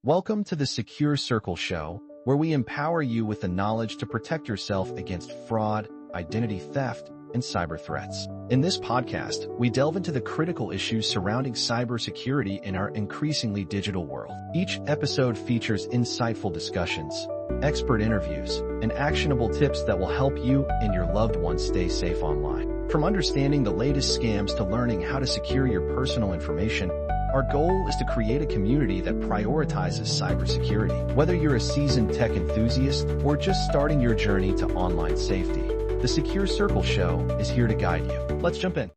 Welcome to the Secure Circle Show, where we empower you with the knowledge to protect yourself against fraud, identity theft, and cyber threats. In this podcast, we delve into the critical issues surrounding cybersecurity in our increasingly digital world. Each episode features insightful discussions, expert interviews, and actionable tips that will help you and your loved ones stay safe online. From understanding the latest scams to learning how to secure your personal information, our goal is to create a community that prioritizes cybersecurity. Whether you're a seasoned tech enthusiast or just starting your journey to online safety, the Secure Circle Show is here to guide you. Let's jump in.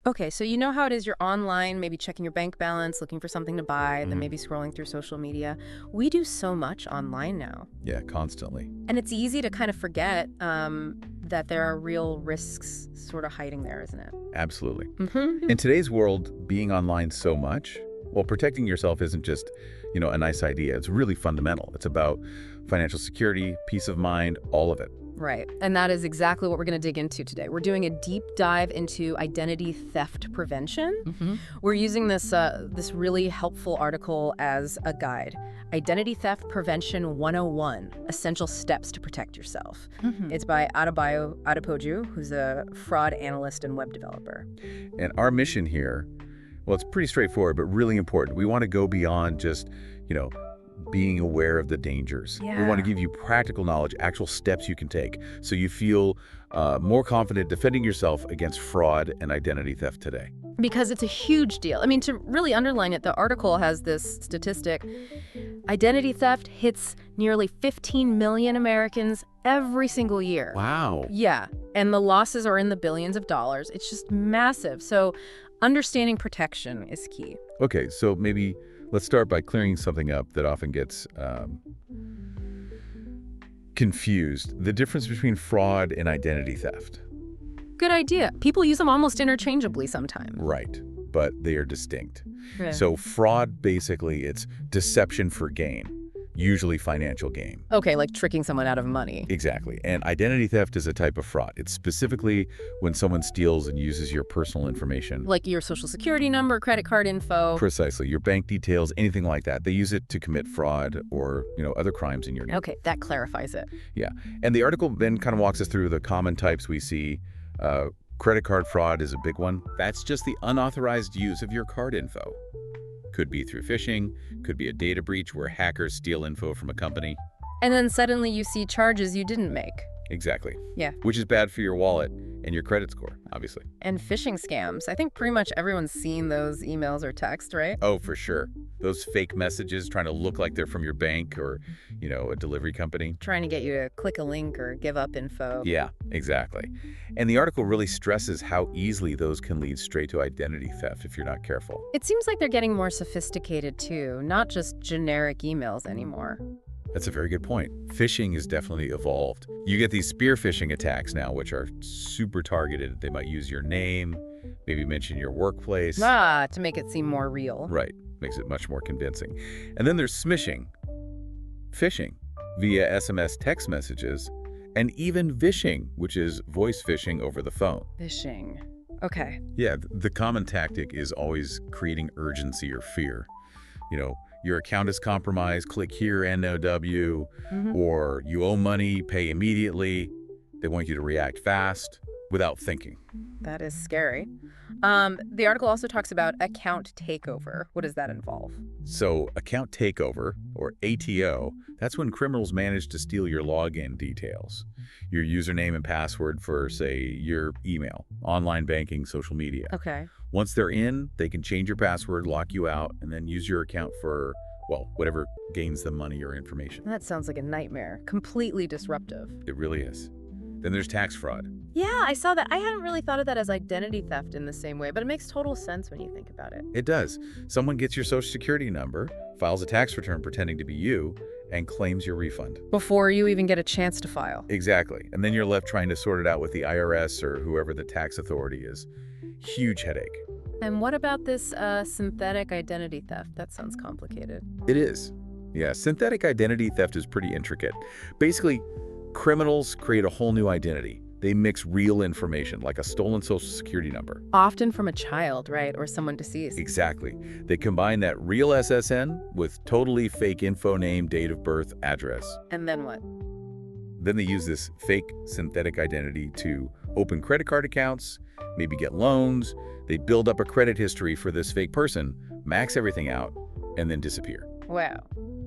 Okay, so you know how it is, you're online, maybe checking your bank balance, looking for something to buy, then maybe scrolling through social media. We do so much online now. Yeah, constantly. And it's easy to kind of forget that there are real risks sort of hiding there, isn't it? Absolutely. Mm-hmm. In today's world, being online so much, well, protecting yourself isn't just, a nice idea. It's really fundamental. It's about financial security, peace of mind, all of it. Right. And that is exactly what we're going to dig into today. We're doing a deep dive into identity theft prevention. We're using this really helpful article as a guide. Identity Theft Prevention 101, Essential Steps to Protect Yourself. It's by Adebayo Adepoju, who's a fraud analyst and web developer. And our mission here, well, it's pretty straightforward, but really important. We want to go beyond just, being aware of the dangers. Yeah. We want to give you practical knowledge, actual steps you can take, so you feel more confident defending yourself against fraud and identity theft today. Because it's a huge deal. I mean, to really underline it, the article has this statistic. Identity theft hits nearly 15 million Americans every single year. Wow. Yeah, and the losses are in the billions of dollars. It's just massive. So understanding protection is key. Okay, so maybe let's start by clearing something up that often gets confused. The difference between fraud and identity theft. Good idea. People use them almost interchangeably sometimes. Right, but they are distinct. Yeah. So fraud, basically, it's deception for gain, usually financial gain. Okay, like tricking someone out of money. Exactly. And identity theft is a type of fraud. It's specifically when someone steals and uses your personal information. Like your social security number, credit card info. Precisely. Your bank details, anything like that. They use it to commit fraud or, other crimes in your name. Okay, that clarifies it. Yeah. And the article then kind of walks us through the common types we see. Credit card fraud is a big one. That's just the unauthorized use of your card info. Could be through phishing, could be a data breach where hackers steal info from a company. And then suddenly you see charges you didn't make. Exactly. Yeah. Which is bad for your wallet and your credit score, obviously. And phishing scams. I think pretty much everyone's seen those emails or texts, right? Oh, for sure. Those fake messages trying to look like they're from your bank or, a delivery company. Trying to get you to click a link or give up info. Yeah, exactly. And the article really stresses how easily those can lead straight to identity theft if you're not careful. It seems like they're getting more sophisticated too, not just generic emails anymore. That's a very good point. Phishing has definitely evolved. You get these spear phishing attacks now, which are super targeted. They might use your name, maybe mention your workplace. To make it seem more real. Right. Makes it much more convincing. And then there's smishing, phishing via SMS text messages, and even vishing, which is voice phishing over the phone. Phishing. Okay. Yeah, the common tactic is always creating urgency or fear. Your account is compromised, click here, NOW, or you owe money, pay immediately. They want you to react fast without thinking. That is scary. The article also talks about account takeover. What does that involve? So account takeover, or ATO, that's when criminals manage to steal your login details, your username and password for, say, your email, online banking, social media. Okay. Once they're in, they can change your password, lock you out, and then use your account for, whatever gains them money or information. That sounds like a nightmare. Completely disruptive. It really is. Then there's tax fraud. Yeah, I saw that. I hadn't really thought of that as identity theft in the same way, but it makes total sense when you think about it. It does. Someone gets your social security number, files a tax return pretending to be you, and claims your refund. Before you even get a chance to file. Exactly. And then you're left trying to sort it out with the IRS or whoever the tax authority is. Huge headache. And what about this synthetic identity theft? That sounds complicated. It is. Yeah, synthetic identity theft is pretty intricate. Basically, criminals create a whole new identity. They mix real information, like a stolen social security number. Often from a child, right? Or someone deceased. Exactly. They combine that real SSN with totally fake info, name, date of birth, address. And then what? Then they use this fake synthetic identity to open credit card accounts, maybe get loans. They build up a credit history for this fake person, max everything out, and then disappear. Wow.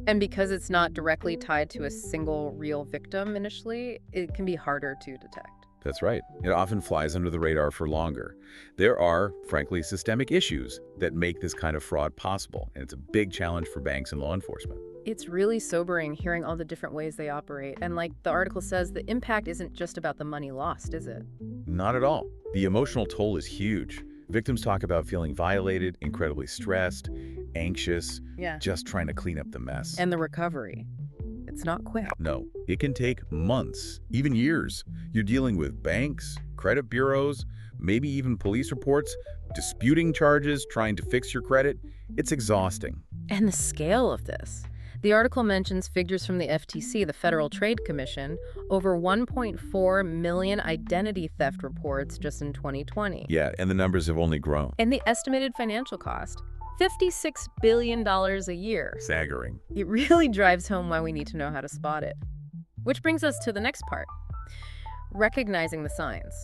And because it's not directly tied to a single real victim initially, it can be harder to detect. That's right. It often flies under the radar for longer. There are, frankly, systemic issues that make this kind of fraud possible, and it's a big challenge for banks and law enforcement. It's really sobering hearing all the different ways they operate. And like the article says, the impact isn't just about the money lost, is it? Not at all. The emotional toll is huge. Victims talk about feeling violated, incredibly stressed, anxious, just trying to clean up the mess. And the recovery. It's not quick. No, it can take months, even years. You're dealing with banks, credit bureaus, maybe even police reports, disputing charges, trying to fix your credit. It's exhausting. And the scale of this. The article mentions figures from the FTC, the Federal Trade Commission, over 1.4 million identity theft reports just in 2020. Yeah, and the numbers have only grown. And the estimated financial cost, $56 billion a year. Staggering. It really drives home why we need to know how to spot it. Which brings us to the next part, recognizing the signs.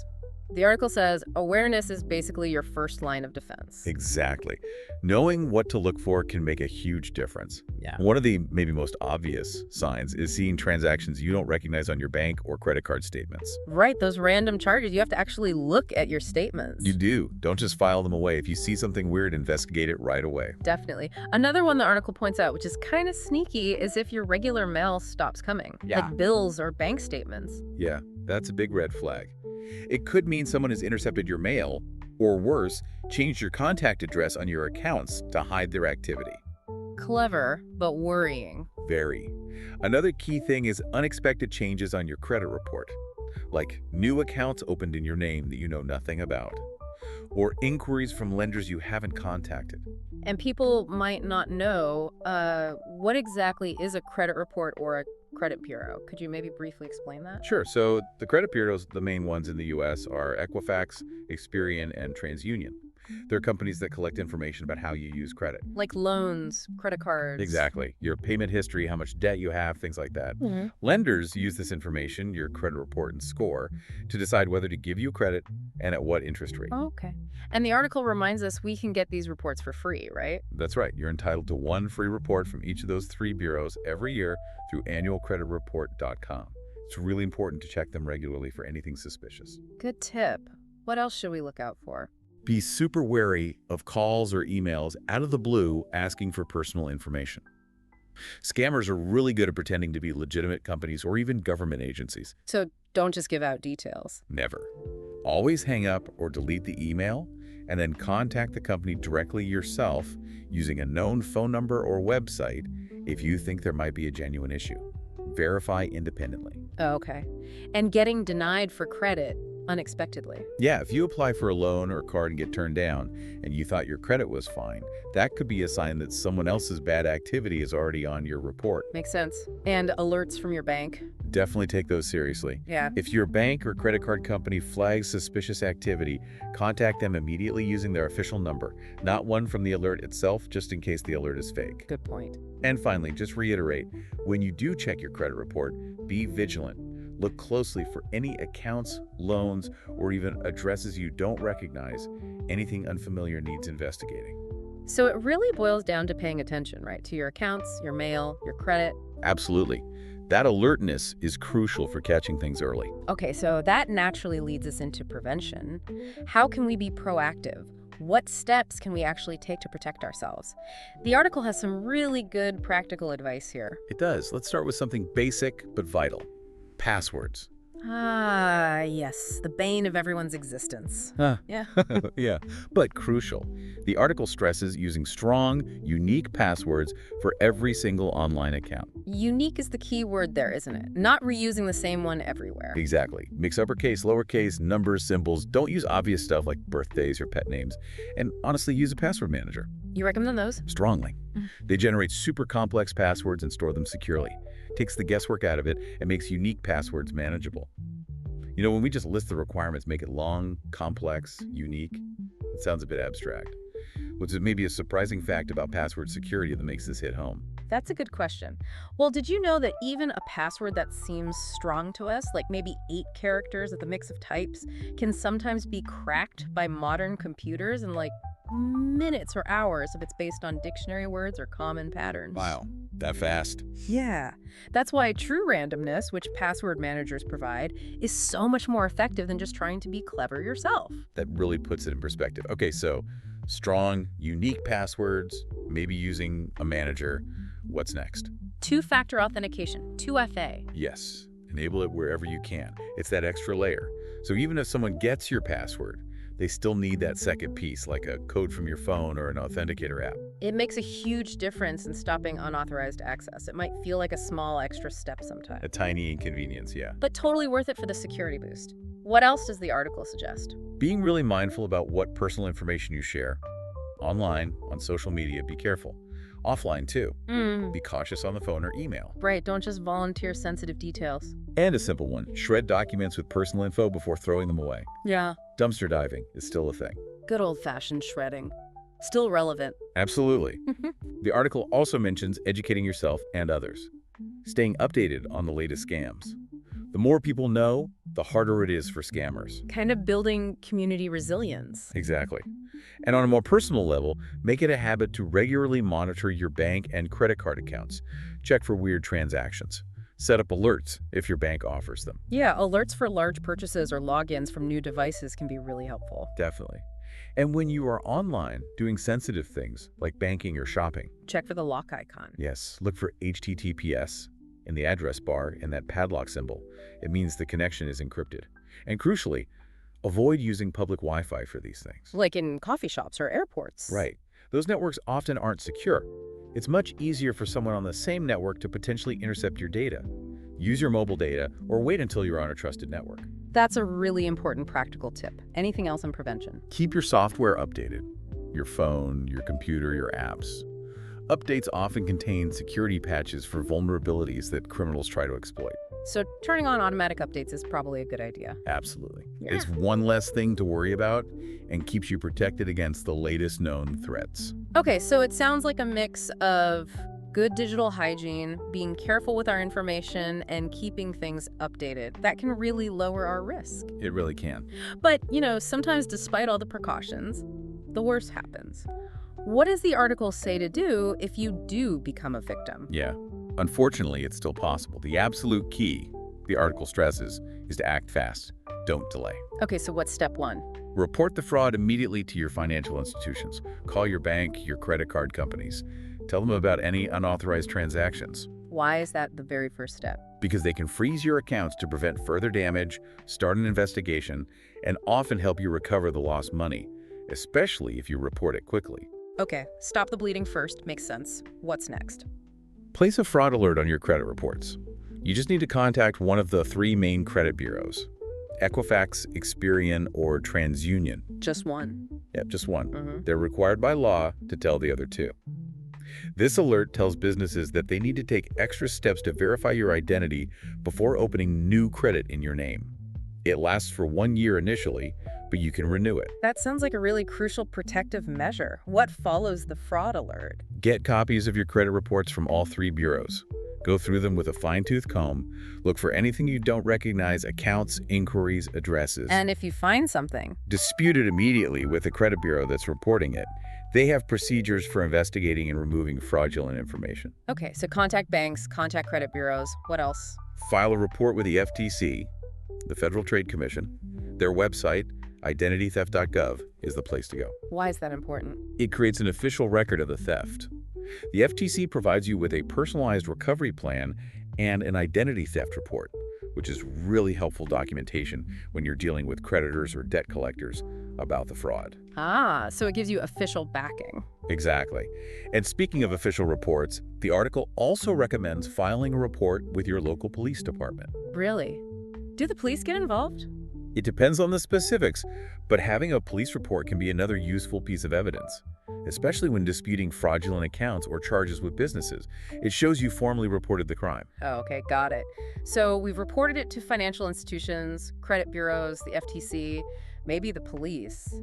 The article says awareness is basically your first line of defense. Exactly. Knowing what to look for can make a huge difference. Yeah. One of the maybe most obvious signs is seeing transactions you don't recognize on your bank or credit card statements. Right, those random charges. You have to actually look at your statements. You do. Don't just file them away. If you see something weird, investigate it right away. Definitely. Another one the article points out, which is kind of sneaky, is if your regular mail stops coming, like bills or bank statements. Yeah, that's a big red flag. It could mean someone has intercepted your mail, or worse, changed your contact address on your accounts to hide their activity. Clever, but worrying. Very. Another key thing is unexpected changes on your credit report, like new accounts opened in your name that you know nothing about, or inquiries from lenders you haven't contacted. And people might not know what exactly is a credit report or a credit bureau. Could you maybe briefly explain that? Sure. So the credit bureaus, the main ones in the U.S. are Equifax, Experian, and TransUnion. They're companies that collect information about how you use credit. Like loans, credit cards. Exactly. Your payment history, how much debt you have, things like that. Lenders use this information, your credit report and score, to decide whether to give you credit and at what interest rate. Oh, okay. And the article reminds us we can get these reports for free, right? That's right. You're entitled to one free report from each of those three bureaus every year through annualcreditreport.com. It's really important to check them regularly for anything suspicious. Good tip. What else should we look out for? Be super wary of calls or emails out of the blue asking for personal information. Scammers are really good at pretending to be legitimate companies or even government agencies. So don't just give out details. Never. Always hang up or delete the email and then contact the company directly yourself using a known phone number or website if you think there might be a genuine issue. Verify independently. Oh, okay. And getting denied for credit unexpectedly. Yeah, if you apply for a loan or a card and get turned down and you thought your credit was fine, that could be a sign that someone else's bad activity is already on your report. Makes sense. And alerts from your bank. Definitely take those seriously. Yeah. If your bank or credit card company flags suspicious activity, contact them immediately using their official number, not one from the alert itself, just in case the alert is fake. Good point. And finally, just reiterate, when you do check your credit report, be vigilant. Look closely for any accounts, loans, or even addresses you don't recognize. Anything unfamiliar needs investigating. So it really boils down to paying attention, right? To your accounts, your mail, your credit. Absolutely. That alertness is crucial for catching things early. Okay, so that naturally leads us into prevention. How can we be proactive? What steps can we actually take to protect ourselves? The article has some really good practical advice here. It does. Let's start with something basic but vital. Passwords. Ah, yes, the bane of everyone's existence. Yeah. Yeah, but crucial. The article stresses using strong, unique passwords for every single online account. Unique is the key word there, isn't it? Not reusing the same one everywhere. Exactly. Mix uppercase, lowercase, numbers, symbols. Don't use obvious stuff like birthdays or pet names. And honestly, use a password manager. You recommend those? Strongly. They generate super complex passwords and store them securely. Takes the guesswork out of it and makes unique passwords manageable. When we just list the requirements, make it long, complex, unique, it sounds a bit abstract. Which is maybe a surprising fact about password security that makes this hit home. That's a good question. Well, did you know that even a password that seems strong to us, like maybe 8 characters with a mix of types, can sometimes be cracked by modern computers in like minutes or hours if it's based on dictionary words or common patterns? Wow, that fast? Yeah. That's why true randomness, which password managers provide, is so much more effective than just trying to be clever yourself. That really puts it in perspective. Okay, so strong, unique passwords, maybe using a manager. What's next? Two-factor authentication, 2FA. Yes, enable it wherever you can. It's that extra layer. So even if someone gets your password, they still need that second piece, like a code from your phone or an authenticator app. It makes a huge difference in stopping unauthorized access. It might feel like a small extra step sometimes. A tiny inconvenience, yeah. But totally worth it for the security boost. What else does the article suggest? Being really mindful about what personal information you share. Online, on social media, be careful. Offline, too. Be cautious on the phone or email. Right, don't just volunteer sensitive details. And a simple one, shred documents with personal info before throwing them away. Yeah. Dumpster diving is still a thing. Good old-fashioned shredding. Still relevant. Absolutely. The article also mentions educating yourself and others. Staying updated on the latest scams. The more people know, the harder it is for scammers. Kind of building community resilience. Exactly. And on a more personal level, make it a habit to regularly monitor your bank and credit card accounts. Check for weird transactions. Set up alerts if your bank offers them. Yeah, alerts for large purchases or logins from new devices can be really helpful. Definitely. And when you are online doing sensitive things like banking or shopping, check for the lock icon. Yes, look for HTTPS in the address bar and that padlock symbol. It means the connection is encrypted. And crucially, avoid using public Wi-Fi for these things. Like in coffee shops or airports. Right. Those networks often aren't secure. It's much easier for someone on the same network to potentially intercept your data. Use your mobile data or wait until you're on a trusted network. That's a really important practical tip. Anything else on prevention? Keep your software updated. Your phone, your computer, your apps. Updates often contain security patches for vulnerabilities that criminals try to exploit. So turning on automatic updates is probably a good idea. Absolutely. Yeah. It's one less thing to worry about and keeps you protected against the latest known threats. Okay, so it sounds like a mix of good digital hygiene, being careful with our information, and keeping things updated. That can really lower our risk. It really can. But, sometimes despite all the precautions, the worst happens. What does the article say to do if you do become a victim? Yeah. Unfortunately, it's still possible. The absolute key, the article stresses, is to act fast. Don't delay. Okay, so what's step 1? Report the fraud immediately to your financial institutions. Call your bank, your credit card companies. Tell them about any unauthorized transactions. Why is that the very first step? Because they can freeze your accounts to prevent further damage, start an investigation, and often help you recover the lost money, especially if you report it quickly. Okay, stop the bleeding first. Makes sense. What's next? Place a fraud alert on your credit reports. You just need to contact one of the 3 main credit bureaus: Equifax, Experian, or TransUnion. Just one? Yep, just one. They're required by law to tell the other 2. This alert tells businesses that they need to take extra steps to verify your identity before opening new credit in your name. It lasts for 1 year initially, but you can renew it. That sounds like a really crucial protective measure. What follows the fraud alert? Get copies of your credit reports from all 3 bureaus. Go through them with a fine-tooth comb. Look for anything you don't recognize: accounts, inquiries, addresses. And if you find something, dispute it immediately with the credit bureau that's reporting it. They have procedures for investigating and removing fraudulent information. Okay, so contact banks, contact credit bureaus. What else? File a report with the FTC, the Federal Trade Commission. Their website, identitytheft.gov, is the place to go. Why is that important? It creates an official record of the theft. The FTC provides you with a personalized recovery plan and an identity theft report, which is really helpful documentation when you're dealing with creditors or debt collectors about the fraud. Ah, so it gives you official backing. Exactly. And speaking of official reports, the article also recommends filing a report with your local police department. Really? Do the police get involved? It depends on the specifics, but having a police report can be another useful piece of evidence. especially when disputing fraudulent accounts or charges with businesses. It shows you formally reported the crime. Oh, okay, got it. So we've reported it to financial institutions, credit bureaus, the FTC, maybe the police.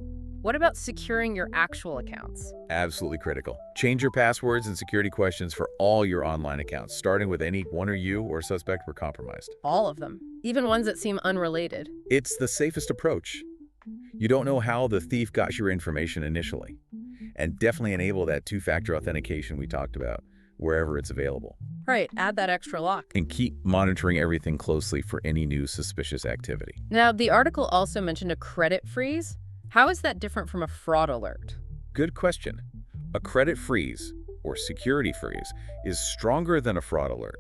What about securing your actual accounts? Absolutely critical. Change your passwords and security questions for all your online accounts, starting with any one or you or suspect were compromised. All of them, even ones that seem unrelated. It's the safest approach. You don't know how the thief got your information initially. And definitely enable that two-factor authentication we talked about wherever it's available. Right, add that extra lock. And keep monitoring everything closely for any new suspicious activity. Now, the article also mentioned a credit freeze. How is that different from a fraud alert? Good question. A credit freeze, or security freeze, is stronger than a fraud alert.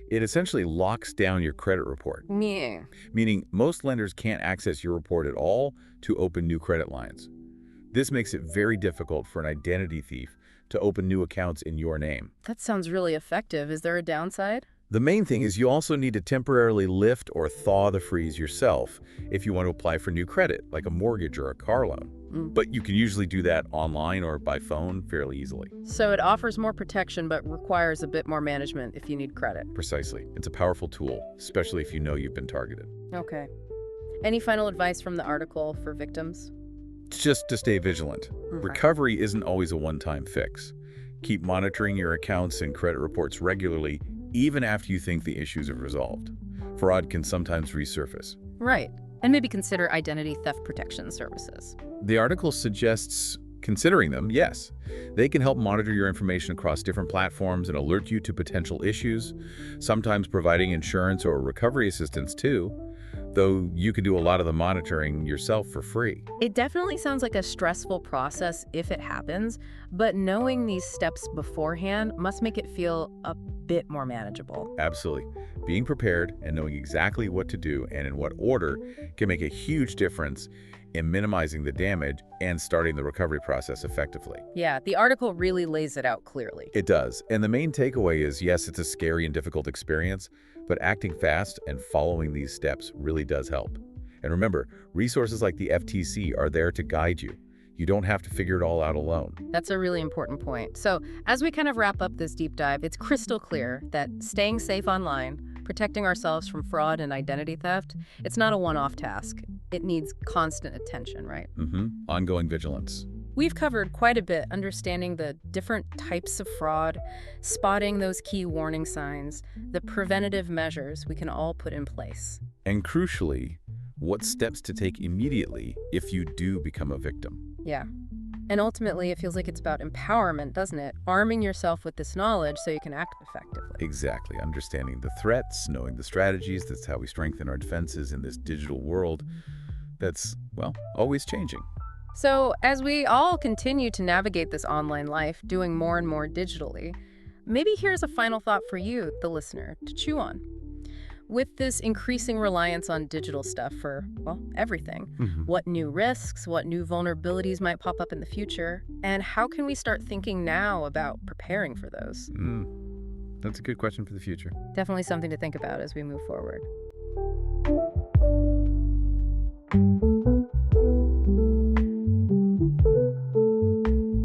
It essentially locks down your credit report, Yeah. meaning most lenders can't access your report at all to open new credit lines. This makes it very difficult for an identity thief to open new accounts in your name. That sounds really effective. Is there a downside? The main thing is you also need to temporarily lift or thaw the freeze yourself if you want to apply for new credit, like a mortgage or a car loan. But you can usually do that online or by phone fairly easily. So it offers more protection but requires a bit more management if you need credit. Precisely. It's a powerful tool, especially if you know you've been targeted. Okay. Any final advice from the article for victims? Just to stay vigilant. Okay. Recovery isn't always a one-time fix. Keep monitoring your accounts and credit reports regularly, even after you think the issues are resolved. Fraud can sometimes resurface. Right. And maybe consider identity theft protection services. The article suggests considering them, yes. They can help monitor your information across different platforms and alert you to potential issues, sometimes providing insurance or recovery assistance too, though you can do a lot of the monitoring yourself for free. It definitely sounds like a stressful process if it happens, but knowing these steps beforehand must make it feel a bit more manageable. Absolutely. Being prepared and knowing exactly what to do and in what order can make a huge difference in minimizing the damage and starting the recovery process effectively. Yeah, the article really lays it out clearly. It does. And the main takeaway is, yes, it's a scary and difficult experience, but acting fast and following these steps really does help. And remember, resources like the FTC are there to guide you. You don't have to figure it all out alone. That's a really important point. So as we kind of wrap up this deep dive, it's crystal clear that staying safe online, protecting ourselves from fraud and identity theft, it's not a one-off task. It needs constant attention, right? Ongoing vigilance. We've covered quite a bit understanding the different types of fraud, spotting those key warning signs, the preventative measures we can all put in place. And crucially, what steps to take immediately if you do become a victim. Yeah. And ultimately, it feels like it's about empowerment, doesn't it? Arming yourself with this knowledge so you can act effectively. Exactly. Understanding the threats, knowing the strategies. That's how we strengthen our defenses in this digital world that's, well, always changing. So as we all continue to navigate this online life, doing more and more digitally, maybe here's a final thought for you, the listener, to chew on. With this increasing reliance on digital stuff for, well, everything, what new risks, what new vulnerabilities might pop up in the future, and how can we start thinking now about preparing for those? That's a good question for the future. Definitely something to think about as we move forward.